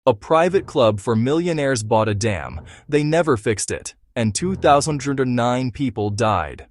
A private club for millionaires bought a dam. They never fixed it, and 2,009 people died.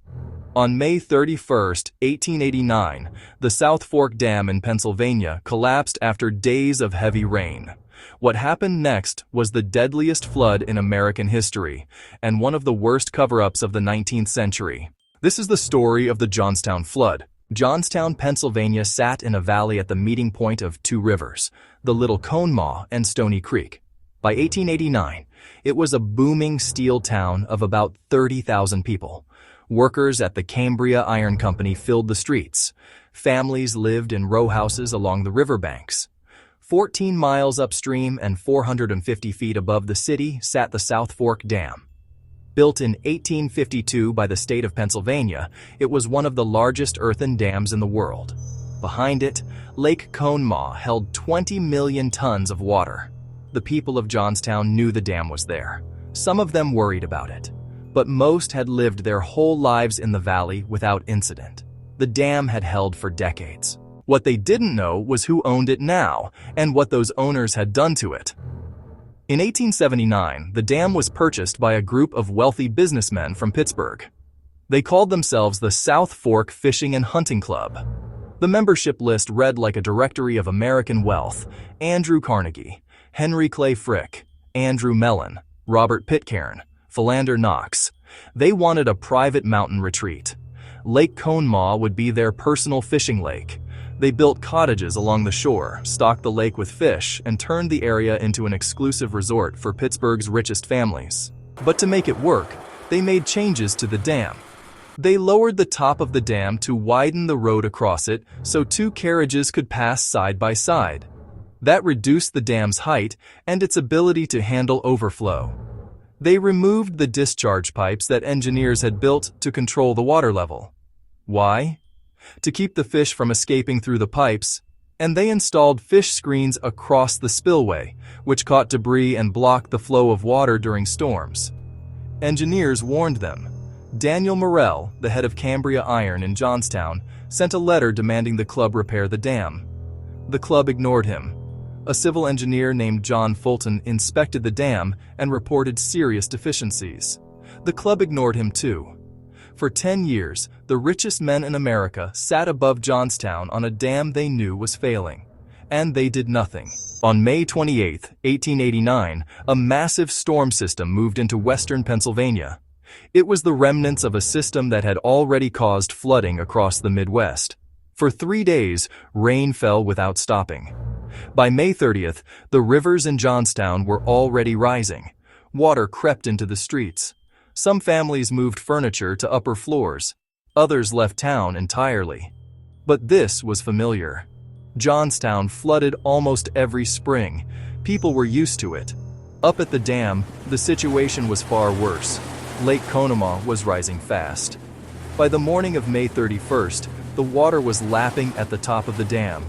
On May 31, 1889, the South Fork Dam in Pennsylvania collapsed after days of heavy rain. What happened next was the deadliest flood in American history, and one of the worst cover-ups of the 19th century. This is the story of the Johnstown flood. Johnstown, Pennsylvania sat in a valley at the meeting point of two rivers, the Little Conemaugh and Stony Creek. By 1889, it was a booming steel town of about 30,000 people. Workers at the Cambria Iron Company filled the streets. Families lived in row houses along the riverbanks. 14 miles upstream and 450 feet above the city sat the South Fork Dam. Built in 1852 by the state of Pennsylvania, it was one of the largest earthen dams in the world. Behind it, Lake Conemaugh held 20 million tons of water. The people of Johnstown knew the dam was there. Some of them worried about it, but most had lived their whole lives in the valley without incident. The dam had held for decades. What they didn't know was who owned it now and what those owners had done to it. In 1879, the dam was purchased by a group of wealthy businessmen from Pittsburgh. They called themselves the South Fork Fishing and Hunting Club. The membership list read like a directory of American wealth: Andrew Carnegie, Henry Clay Frick, Andrew Mellon, Robert Pitcairn, Philander Knox. They wanted a private mountain retreat. Lake Conemaugh would be their personal fishing lake. They built cottages along the shore, stocked the lake with fish, and turned the area into an exclusive resort for Pittsburgh's richest families. But to make it work, they made changes to the dam. They lowered the top of the dam to widen the road across it so two carriages could pass side by side. That reduced the dam's height and its ability to handle overflow. They removed the discharge pipes that engineers had built to control the water level. Why? To keep the fish from escaping through the pipes, and they installed fish screens across the spillway, which caught debris and blocked the flow of water during storms. Engineers warned them. Daniel Morrell, the head of Cambria Iron in Johnstown, sent a letter demanding the club repair the dam. The club ignored him. A civil engineer named John Fulton inspected the dam and reported serious deficiencies. The club ignored him too. For 10 years, the richest men in America sat above Johnstown on a dam they knew was failing. And they did nothing. On May 28, 1889, a massive storm system moved into western Pennsylvania. It was the remnants of a system that had already caused flooding across the Midwest. For 3 days, rain fell without stopping. By May 30th, the rivers in Johnstown were already rising. Water crept into the streets. Some families moved furniture to upper floors. Others left town entirely. But this was familiar. Johnstown flooded almost every spring. People were used to it. Up at the dam, the situation was far worse. Lake Conemaugh was rising fast. By the morning of May 31st, the water was lapping at the top of the dam.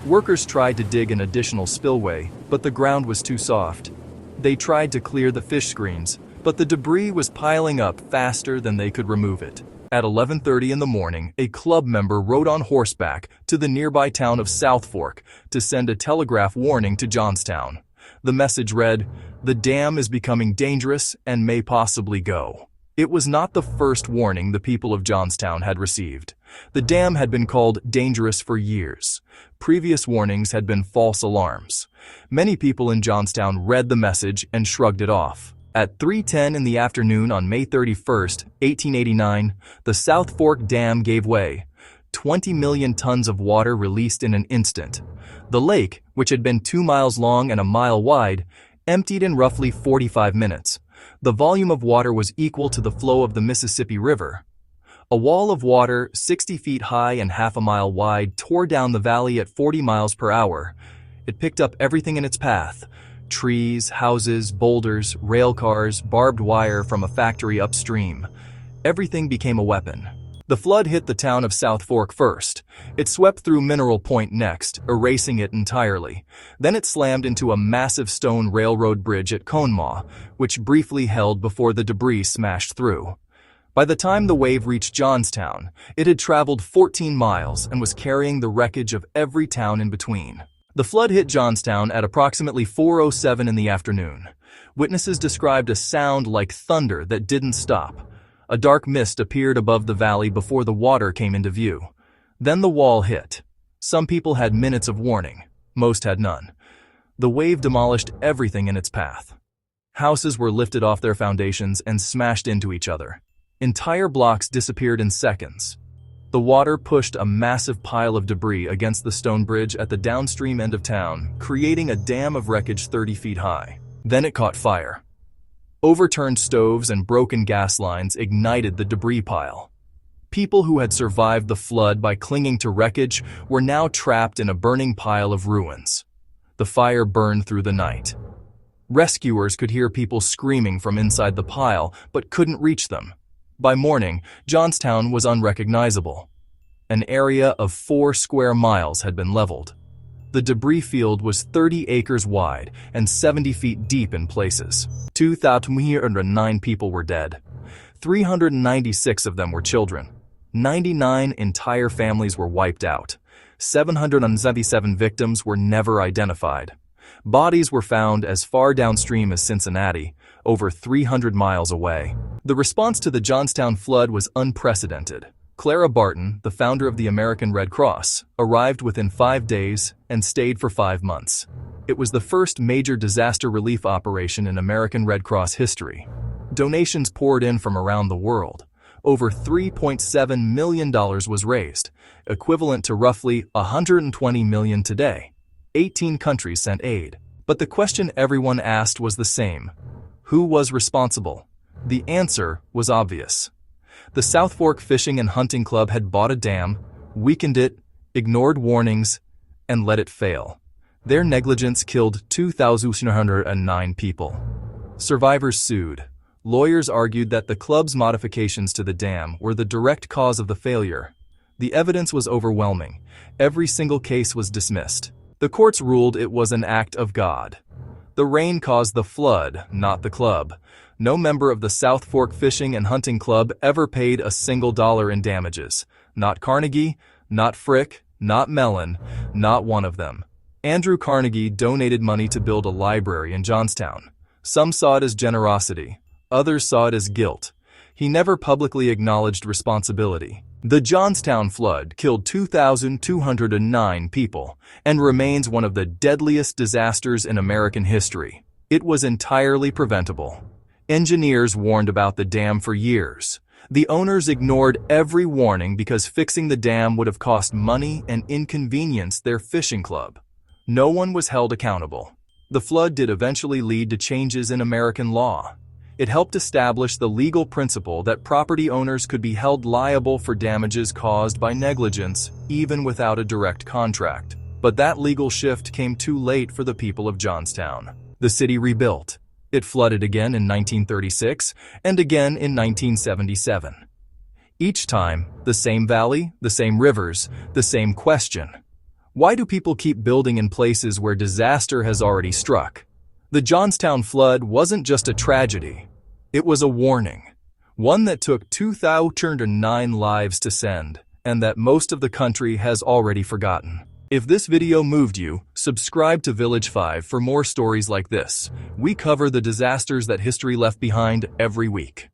Workers tried to dig an additional spillway, but the ground was too soft. They tried to clear the fish screens, but the debris was piling up faster than they could remove it. At 11:30 in the morning, a club member rode on horseback to the nearby town of South Fork to send a telegraph warning to Johnstown. The message read, "The dam is becoming dangerous and may possibly go." It was not the first warning the people of Johnstown had received. The dam had been called dangerous for years. Previous warnings had been false alarms. Many people in Johnstown read the message and shrugged it off. At 3:10 in the afternoon on May 31st, 1889, the South Fork Dam gave way. 20 million tons of water released in an instant. The lake, which had been 2 miles long and a mile wide, emptied in roughly 45 minutes. The volume of water was equal to the flow of the Mississippi River. A wall of water 60 feet high and half a mile wide tore down the valley at 40 miles per hour. It picked up everything in its path: trees, houses, boulders, rail cars, barbed wire from a factory upstream. Everything became a weapon. The flood hit the town of South Fork first. It swept through Mineral Point next, erasing it entirely. Then it slammed into a massive stone railroad bridge at Conemaugh, which briefly held before the debris smashed through. By the time the wave reached Johnstown, it had traveled 14 miles and was carrying the wreckage of every town in between. The flood hit Johnstown at approximately 4:07 in the afternoon. Witnesses described a sound like thunder that didn't stop. A dark mist appeared above the valley before the water came into view. Then the wall hit. Some people had minutes of warning. Most had none. The wave demolished everything in its path. Houses were lifted off their foundations and smashed into each other. Entire blocks disappeared in seconds. The water pushed a massive pile of debris against the stone bridge at the downstream end of town, creating a dam of wreckage 30 feet high. Then it caught fire. Overturned stoves and broken gas lines ignited the debris pile. People who had survived the flood by clinging to wreckage were now trapped in a burning pile of ruins. The fire burned through the night. Rescuers could hear people screaming from inside the pile, but couldn't reach them. By morning, Johnstown was unrecognizable. An area of 4 square miles had been leveled. The debris field was 30 acres wide and 70 feet deep in places. 2,309 people were dead. 396 of them were children. 99 entire families were wiped out. 777 victims were never identified. Bodies were found as far downstream as Cincinnati, over 300 miles away. The response to the Johnstown flood was unprecedented. Clara Barton, the founder of the American Red Cross, arrived within 5 days and stayed for 5 months. It was the first major disaster relief operation in American Red Cross history. Donations poured in from around the world. Over $3.7 million was raised, equivalent to roughly $120 million today. 18 countries sent aid. But the question everyone asked was the same. Who was responsible? The answer was obvious. The South Fork Fishing and Hunting Club had bought a dam, weakened it, ignored warnings, and let it fail. Their negligence killed 2,109 people. Survivors sued. Lawyers argued that the club's modifications to the dam were the direct cause of the failure. The evidence was overwhelming. Every single case was dismissed. The courts ruled it was an act of God. The rain caused the flood, not the club. No member of the South Fork Fishing and Hunting Club ever paid a single dollar in damages. Not Carnegie, not Frick, not Mellon, not one of them. Andrew Carnegie donated money to build a library in Johnstown. Some saw it as generosity. Others saw it as guilt. He never publicly acknowledged responsibility. The Johnstown flood killed 2,209 people and remains one of the deadliest disasters in American history. It was entirely preventable. Engineers warned about the dam for years. The owners ignored every warning because fixing the dam would have cost money and inconvenienced their fishing club. No one was held accountable. The flood did eventually lead to changes in American law. It helped establish the legal principle that property owners could be held liable for damages caused by negligence, even without a direct contract. But that legal shift came too late for the people of Johnstown. The city rebuilt. It flooded again in 1936 and again in 1977. Each time, the same valley, the same rivers, the same question. Why do people keep building in places where disaster has already struck? The Johnstown flood wasn't just a tragedy. It was a warning. One that took 2,009 lives to send, and that most of the country has already forgotten. If this video moved you, subscribe to Village 5 for more stories like this. We cover the disasters that history left behind every week.